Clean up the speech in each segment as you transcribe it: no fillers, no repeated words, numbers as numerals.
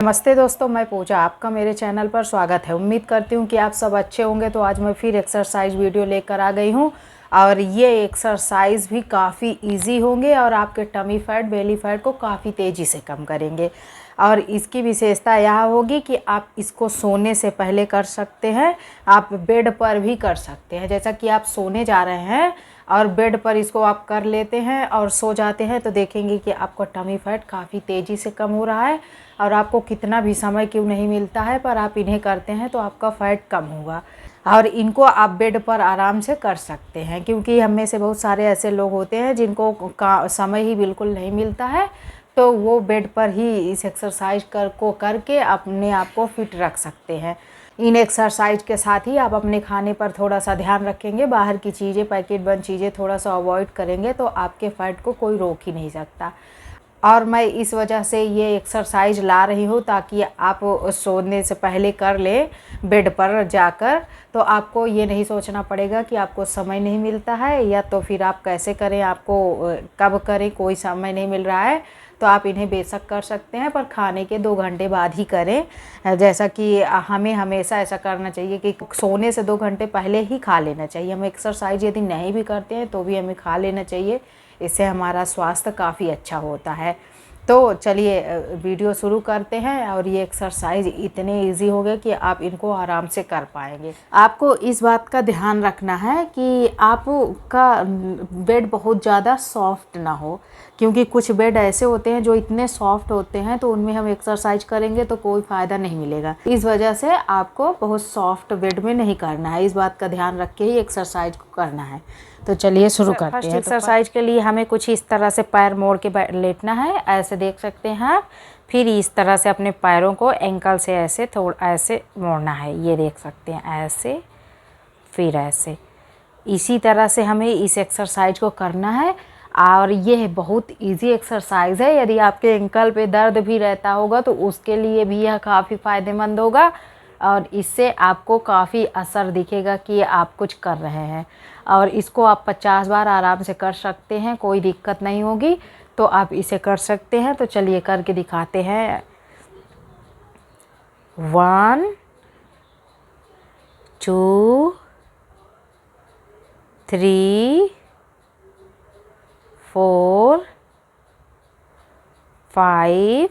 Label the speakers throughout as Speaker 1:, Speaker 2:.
Speaker 1: नमस्ते दोस्तों, मैं पूजा, आपका मेरे चैनल पर स्वागत है। उम्मीद करती हूँ कि आप सब अच्छे होंगे। तो आज मैं फिर एक्सरसाइज वीडियो लेकर आ गई हूँ और ये एक्सरसाइज भी काफ़ी इजी होंगे और आपके टमी फैट, बेली फैट को काफ़ी तेज़ी से कम करेंगे। और इसकी विशेषता यह होगी कि आप इसको सोने से पहले कर सकते हैं, आप बेड पर भी कर सकते हैं। जैसा कि आप सोने जा रहे हैं और बेड पर इसको आप कर लेते हैं और सो जाते हैं तो देखेंगे कि आपका टमी फैट काफ़ी तेज़ी से कम हो रहा है। और आपको कितना भी समय क्यों नहीं मिलता है, पर आप इन्हें करते हैं तो आपका फैट कम होगा। और इनको आप बेड पर आराम से कर सकते हैं, क्योंकि हम में से बहुत सारे ऐसे लोग होते हैं जिनको समय ही बिल्कुल नहीं मिलता है, तो वो बेड पर ही इस एक्सरसाइज करके अपने आप को फिट रख सकते हैं। इन एक्सरसाइज के साथ ही आप अपने खाने पर थोड़ा सा ध्यान रखेंगे, बाहर की चीज़ें, पैकेट बंद चीज़ें थोड़ा सा अवॉइड करेंगे तो आपके फैट को कोई रोक ही नहीं सकता। और मैं इस वजह से ये एक्सरसाइज ला रही हूँ ताकि आप सोने से पहले कर लें बेड पर जाकर, तो आपको ये नहीं सोचना पड़ेगा कि आपको समय नहीं मिलता है या तो फिर आप कैसे करें, आपको कब करें, कोई समय नहीं मिल रहा है। तो आप इन्हें बेशक कर सकते हैं, पर खाने के 2 घंटे बाद ही करें। जैसा कि हमें हमेशा ऐसा करना चाहिए कि सोने से 2 घंटे पहले ही खा लेना चाहिए। हम एक्सरसाइज यदि नहीं भी करते हैं तो भी हमें खा लेना चाहिए, इससे हमारा स्वास्थ्य काफ़ी अच्छा होता है। तो चलिए वीडियो शुरू करते हैं। और ये एक्सरसाइज इतने इजी हो गए कि आप इनको आराम से कर पाएंगे। आपको इस बात का ध्यान रखना है कि आपका बेड बहुत ज़्यादा सॉफ्ट ना हो, क्योंकि कुछ बेड ऐसे होते हैं जो इतने सॉफ्ट होते हैं तो उनमें हम एक्सरसाइज करेंगे तो कोई फ़ायदा नहीं मिलेगा। इस वजह से आपको बहुत सॉफ्ट बेड में नहीं करना है, इस बात का ध्यान रख के ही एक्सरसाइज को करना है। तो चलिए शुरू करते हैं। फर्स्ट एक्सरसाइज के लिए हमें कुछ इस तरह से पैर मोड़ के लेटना है, ऐसे देख सकते हैं आप। फिर इस तरह से अपने पैरों को एंकल से ऐसे थोड़ा ऐसे मोड़ना है, ये देख सकते हैं, ऐसे फिर ऐसे। इसी तरह से हमें इस एक्सरसाइज को करना है। और ये बहुत इजी एक्सरसाइज है, यदि आपके एंकल पे दर्द भी रहता होगा तो उसके लिए भी यह काफ़ी फ़ायदेमंद होगा और इससे आपको काफ़ी असर दिखेगा कि आप कुछ कर रहे हैं। और इसको आप 50 बार आराम से कर सकते हैं, कोई दिक्कत नहीं होगी। तो आप इसे कर सकते हैं। तो चलिए करके दिखाते हैं। 1 2 3 4 5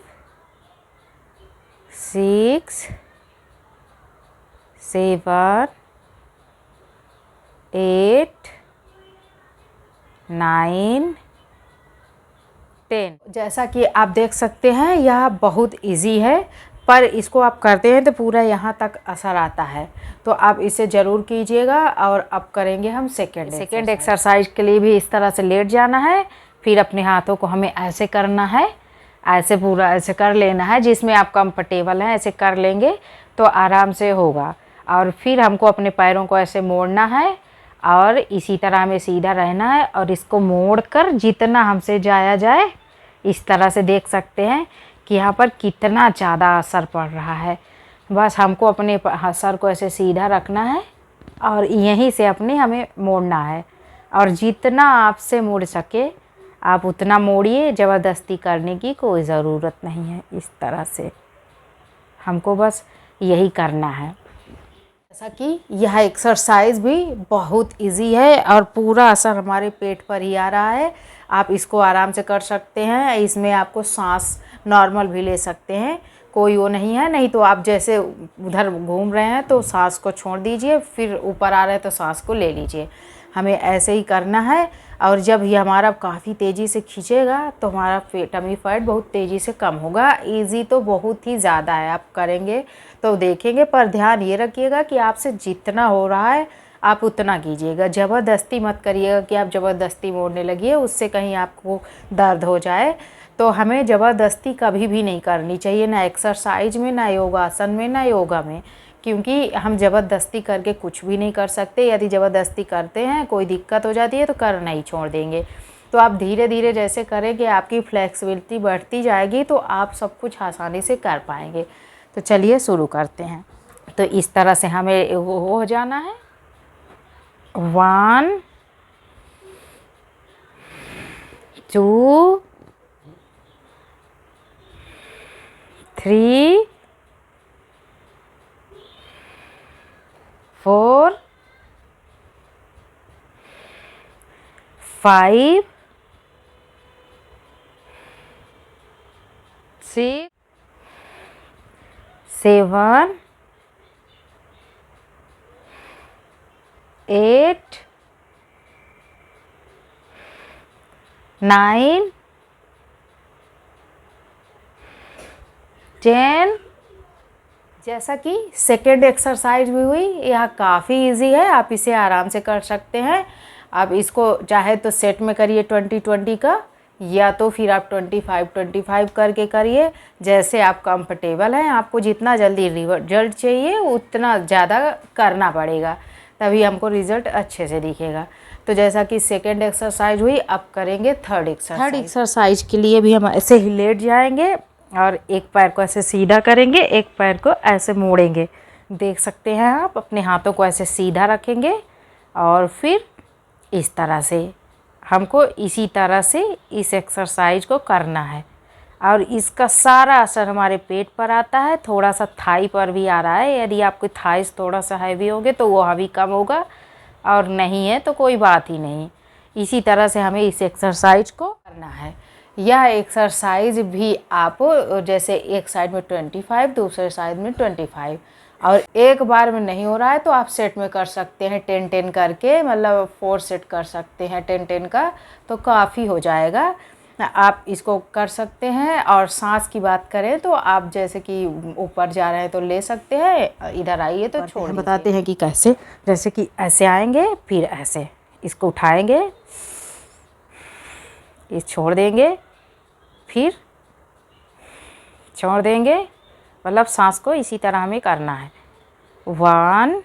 Speaker 1: 6 7 8 9 10। जैसा कि आप देख सकते हैं यह बहुत इजी है, पर इसको आप करते हैं तो पूरा यहाँ तक असर आता है। तो आप इसे ज़रूर कीजिएगा। और अब करेंगे हम सेकेंड एक्सरसाइज के लिए भी इस तरह से लेट जाना है। फिर अपने हाथों को हमें ऐसे करना है, ऐसे पूरा ऐसे कर लेना है, जिसमें आप कंफर्टेबल हैं ऐसे कर लेंगे तो आराम से होगा। और फिर हमको अपने पैरों को ऐसे मोड़ना है और इसी तरह हमें सीधा रहना है और इसको मोड़कर जितना हमसे जाया जाए, इस तरह से देख सकते हैं कि यहाँ पर कितना ज़्यादा असर पड़ रहा है। बस हमको अपने सर को ऐसे सीधा रखना है और यहीं से अपने हमें मोड़ना है। और जितना आपसे मुड़ सके आप उतना मोड़िए, ज़बरदस्ती करने की कोई ज़रूरत नहीं है। इस तरह से हमको बस यही करना है। जैसा कि यह एक्सरसाइज भी बहुत इजी है और पूरा असर हमारे पेट पर ही आ रहा है। आप इसको आराम से कर सकते हैं। इसमें आपको सांस नॉर्मल भी ले सकते हैं, कोई वो नहीं है। नहीं तो आप जैसे उधर घूम रहे हैं तो सांस को छोड़ दीजिए, फिर ऊपर आ रहे हैं तो सांस को ले लीजिए। हमें ऐसे ही करना है। और जब ये हमारा काफ़ी तेज़ी से खींचेगा तो हमारा टमी फैट बहुत तेज़ी से कम होगा। इजी तो बहुत ही ज़्यादा है, आप करेंगे तो देखेंगे। पर ध्यान ये रखिएगा कि आपसे जितना हो रहा है आप उतना कीजिएगा, ज़बरदस्ती मत करिएगा कि आप ज़बरदस्ती मोड़ने लगिए, उससे कहीं आपको दर्द हो जाए। तो हमें ज़बरदस्ती कभी भी नहीं करनी चाहिए, ना एक्सरसाइज में, ना योगासन में, ना योगा में, क्योंकि हम ज़बरदस्ती करके कुछ भी नहीं कर सकते। यदि ज़बरदस्ती करते हैं कोई दिक्कत हो जाती है तो करना ही छोड़ देंगे। तो आप धीरे धीरे जैसे करेंगे आपकी फ्लेक्सिबिलिटी बढ़ती जाएगी तो आप सब कुछ आसानी से कर पाएंगे। तो चलिए शुरू करते हैं। तो इस तरह से हमें वो हो जाना है। 1 2 3 4 5 6 7 8 9 10। जैसा कि सेकेंड एक्सरसाइज भी हुई, यह काफ़ी इजी है, आप इसे आराम से कर सकते हैं। आप इसको चाहे तो सेट में करिए 20-20 का, या तो फिर आप 25-25 करके करिए, जैसे आप कंफर्टेबल हैं। आपको जितना जल्दी रिजल्ट चाहिए उतना ज़्यादा करना पड़ेगा, तभी हमको रिज़ल्ट अच्छे से दिखेगा। तो जैसा कि सेकेंड एक्सरसाइज हुई, अब करेंगे थर्ड एक्सरसाइज। थर्ड एक्सरसाइज के लिए भी हम ऐसे ही लेट जाएंगे और एक पैर को ऐसे सीधा करेंगे, एक पैर को ऐसे मोड़ेंगे। देख सकते हैं आप, अपने हाथों को ऐसे सीधा रखेंगे और फिर इस तरह से हमको इसी तरह से इस एक्सरसाइज को करना है। और इसका सारा असर हमारे पेट पर आता है, थोड़ा सा थाई पर भी आ रहा है। यदि आपके थाइस थोड़ा सा हैवी होंगे तो वो भी कम होगा, और नहीं है तो कोई बात ही नहीं। इसी तरह से हमें इस एक्सरसाइज को करना है। यह एक्सरसाइज भी आप जैसे एक साइड में 25, दूसरे साइड में 25, और एक बार में नहीं हो रहा है तो आप सेट में कर सकते हैं 10-10 करके, मतलब 4 सेट कर सकते हैं 10-10 का, तो काफ़ी हो जाएगा। आप इसको कर सकते हैं। और सांस की बात करें तो आप जैसे कि ऊपर जा रहे हैं तो ले सकते हैं, इधर आइए तो छोड़ बताते हैं कि कैसे। जैसे कि ऐसे आएंगे, फिर ऐसे इसको उठाएंगे, इस छोड़ देंगे, फिर छोड़ देंगे, मतलब सांस को इसी तरह हमें करना है। 1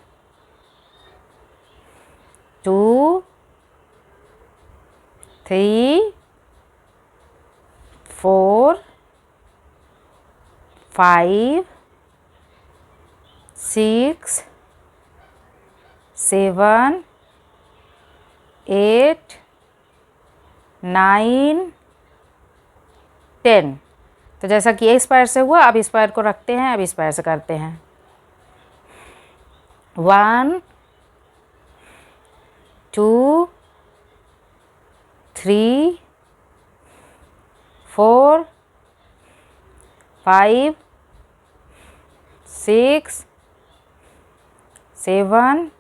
Speaker 1: 2 3 4 5 6 7 8 9 10। तो जैसा कि इस पैर से हुआ, अब इस पैर को रखते हैं, अब इस पैर से करते हैं। 1 2 3 4 5 6 7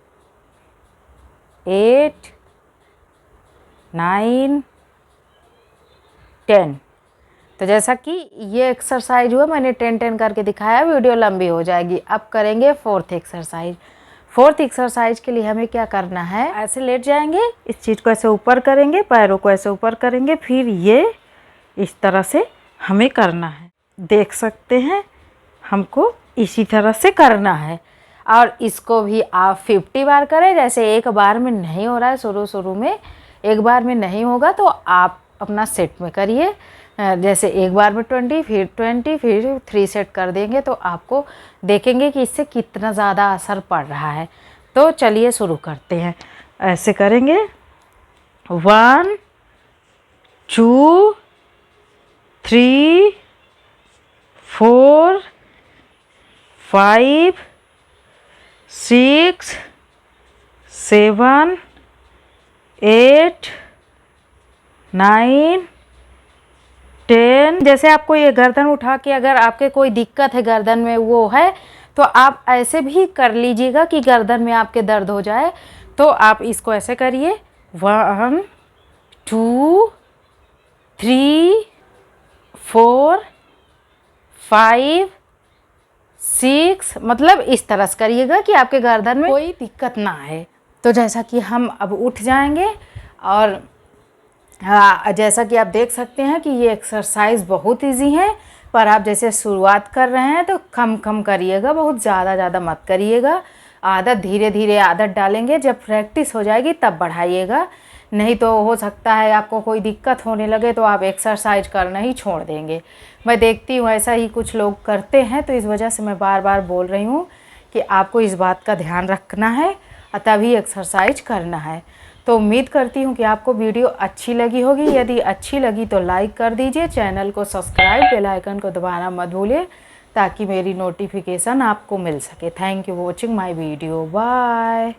Speaker 1: 8 9 10। तो जैसा कि ये एक्सरसाइज हुआ, मैंने 10-10 करके दिखाया, वीडियो लंबी हो जाएगी। अब करेंगे फोर्थ एक्सरसाइज। फोर्थ एक्सरसाइज के लिए हमें क्या करना है, ऐसे लेट जाएंगे, इस चीज़ को ऐसे ऊपर करेंगे, पैरों को ऐसे ऊपर करेंगे, फिर ये इस तरह से हमें करना है। देख सकते हैं, हमको इसी तरह से करना है। और इसको भी आप 50 बार करें। जैसे एक बार में नहीं हो रहा है, शुरू में एक बार में नहीं होगा तो आप अपना सेट में करिए। जैसे एक बार में 20, फिर 20, फिर 3 सेट कर देंगे तो आपको देखेंगे कि इससे कितना ज़्यादा असर पड़ रहा है। तो चलिए शुरू करते हैं। ऐसे करेंगे 1 2 3 4 5 6 7 8 9 10। जैसे आपको ये गर्दन उठा के, अगर आपके कोई दिक्कत है गर्दन में वो है, तो आप ऐसे भी कर लीजिएगा कि गर्दन में आपके दर्द हो जाए। तो आप इसको ऐसे करिए 1 2 3 4 5 6, मतलब इस तरह से करिएगा कि आपके गर्दन में कोई दिक्कत ना आए। तो जैसा कि हम अब उठ जाएंगे, और जैसा कि आप देख सकते हैं कि ये एक्सरसाइज बहुत इजी है, पर आप जैसे शुरुआत कर रहे हैं तो कम कम करिएगा, बहुत ज़्यादा मत करिएगा। आदत धीरे धीरे आदत डालेंगे, जब प्रैक्टिस हो जाएगी तब बढ़ाइएगा। नहीं तो हो सकता है आपको कोई दिक्कत होने लगे तो आप एक्सरसाइज करना ही छोड़ देंगे। मैं देखती हूँ ऐसा ही कुछ लोग करते हैं, तो इस वजह से मैं बार बार बोल रही हूँ कि आपको इस बात का ध्यान रखना है और तभी एक्सरसाइज करना है। तो उम्मीद करती हूँ कि आपको वीडियो अच्छी लगी होगी। यदि अच्छी लगी तो लाइक कर दीजिए, चैनल को सब्सक्राइब, बेल आइकन को दबाना मत भूलिए, ताकि मेरी नोटिफिकेशन आपको मिल सके। Thank you watching my video, bye.